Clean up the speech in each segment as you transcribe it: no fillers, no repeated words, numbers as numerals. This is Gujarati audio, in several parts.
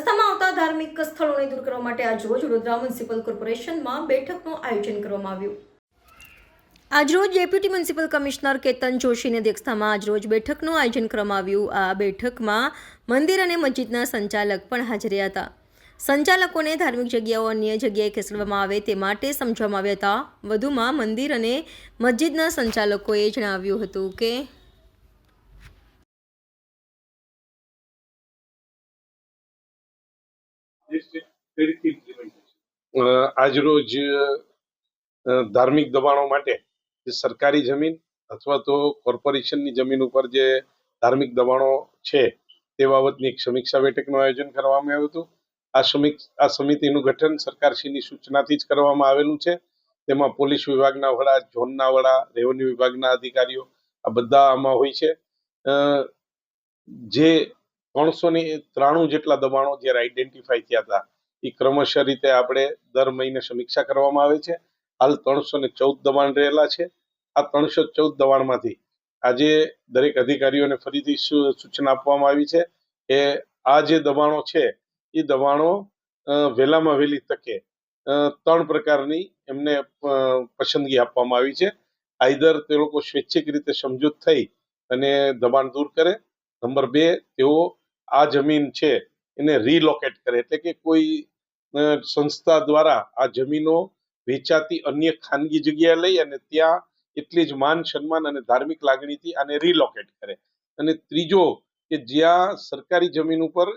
રસ્તામાં આવતા ધાર્મિક સ્થળોને દૂર કરવા માટે આજરોજ વડોદરા મ્યુનિસિપલ કોર્પોરેશનમાં બેઠકનું આયોજન કરવામાં આવ્યું. આજરોજ ડેપ્યુટી મ્યુનિસિપલ કમિશનર કેતન જોશીની અધ્યક્ષતામાં આજરોજ બેઠકનું આયોજન કરવામાં આવ્યું. આ બેઠકમાં મંદિર અને મસ્જિદના સંચાલક પણ હાજર રહ્યા હતા. સંચાલકોને ધાર્મિક જગ્યાઓ અન્ય જગ્યાએ ખસેડવામાં આવે તે માટે સમજાવવામાં આવ્યા હતા. વધુમાં મંદિર અને મસ્જિદના સંચાલકોએ જણાવ્યું હતું કે આજરોજ ધાર્મિક દબાણો માટે જે સરકારી જમીન અથવા તો કોર્પોરેશનની જમીન ઉપર જે ધાર્મિક દબાણો છે તે બાબતની એક સમીક્ષા બેઠકનું આયોજન કરવામાં આવ્યું હતું. આ સમિતિનું ગઠન સરકારશ્રીની સૂચનાથી જ કરવામાં આવેલું છે. તેમાં પોલીસ વિભાગના વડા, ઝોનના વડા, રેવન્યુ વિભાગના અધિકારીઓ આ બધા આમાં હોય છે. જે 393 જેટલા દબાણો જ્યારે આઈડેન્ટિફાઈ થયા હતા એ ક્રમશઃ રીતે આપણે દર મહિને સમીક્ષા કરવામાં આવે છે. હાલ 314 દબાણ રહેલા છે. આ 314 દબાણમાંથી આજે દરેક અધિકારીઓને ફરીથી સૂચના આપવામાં આવી છે કે આ જે દબાણો છે એ દબાણો વહેલામાં વહેલી તકે 3 પ્રકારની એમને પસંદગી આપવામાં આવી છે. આઈધર તે લોકો સ્વૈચ્છિક રીતે સમજૂત થઈ અને દબાણ દૂર કરે. નંબર 2, તેઓ આ જમીન છે એને રીલોકેટ કરે, એટલે કે કોઈ સંસ્થા દ્વારા આ જમીનો વેચાતી અન્ય ખાનગી જગ્યાએ લઈ અને ત્યાં એટલી જ માન સન્માન અને ધાર્મિક લાગણીથી આને રીલોકેટ કરે. અને ત્રીજો કે જ્યાં સરકારી જમીન ઉપર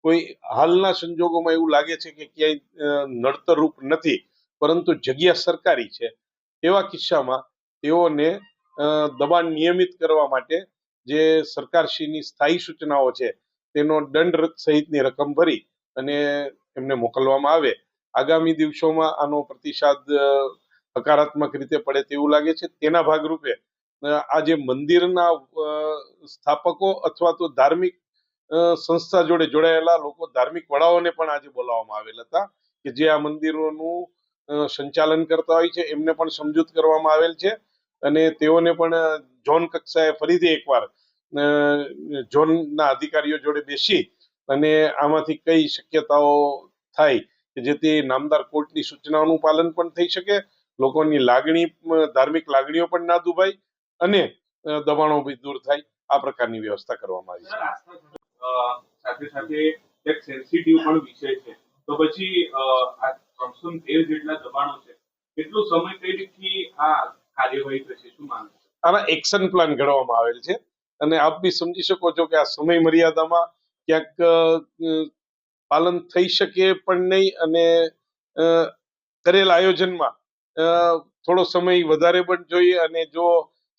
કોઈ હાલના સંજોગોમાં એવું લાગે છે કે ક્યાંય નડતરરૂપ નથી પરંતુ જગ્યા સરકારી છે, એવા કિસ્સામાં તેઓને દબાણ નિયમિત કરવા માટે જે સરકારશ્રીની સ્થાયી સૂચનાઓ છે તેનો દંડ સહિતની રકમ ભરી અને એમને મોકલવામાં આવે. આગામી દિવસોમાં આનો પ્રતિસાદ હકારાત્મક રીતે પડે તેવું લાગે છે. તેના ભાગરૂપે આ જે મંદિરના સ્થાપકો અથવા તો ધાર્મિક સંસ્થા જોડે જોડાયેલા લોકો, ધાર્મિક વડાઓને પણ આજે બોલાવવામાં આવેલ હતા કે જે આ મંદિરોનું સંચાલન કરતા હોય છે એમને પણ સમજૂત કરવામાં આવેલ છે અને તેઓને પણ ઝોન કક્ષાએ ફરીથી એકવાર ઝોનના અધિકારીઓ જોડે બેસી અને આમાંથી કઈ શક્યતાઓ થાય કે જેથી નામદાર કોર્ટની સૂચનાઓનું પાલન પણ થઈ શકે, લોકોની લાગણી, ધાર્મિક લાગણીઓ પણ ના દુભાય અને દબાણો બી દૂર થાય, આ પ્રકારની વ્યવસ્થા કરવામાં આવી છે. સાથે સાથે એક સેન્સિટિવ પણ વિષય છે, તો પછી આ 313 જેટલા દબાણો છે, કેટલો સમય કઈથી આ કાર્યવાહી થશે, શું માનો છો? આના એક્શન પ્લાન ઘડવામાં આવેલ છે અને આપ બી સમજી શકો છો કે આ સમય મર્યાદામાં ક્યાંક પાલન થઈ શકે પણ નહીં અને કરેલ આયોજનમાં થોડો સમય વધારે પણ જોઈએ અને જો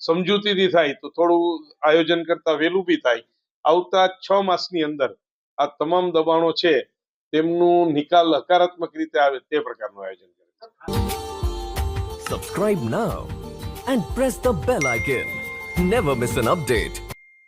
સમજૂતીથી થાય તો થોડું આયોજન કરતા વહેલું બી થાય. આવતા 6 માસની અંદર આ તમામ દબાણો છે તેમનું નિકાલ હકારાત્મક રીતે આવે તે પ્રકારનું આયોજન કરે છે. Subscribe now and press the bell icon. Never miss an update.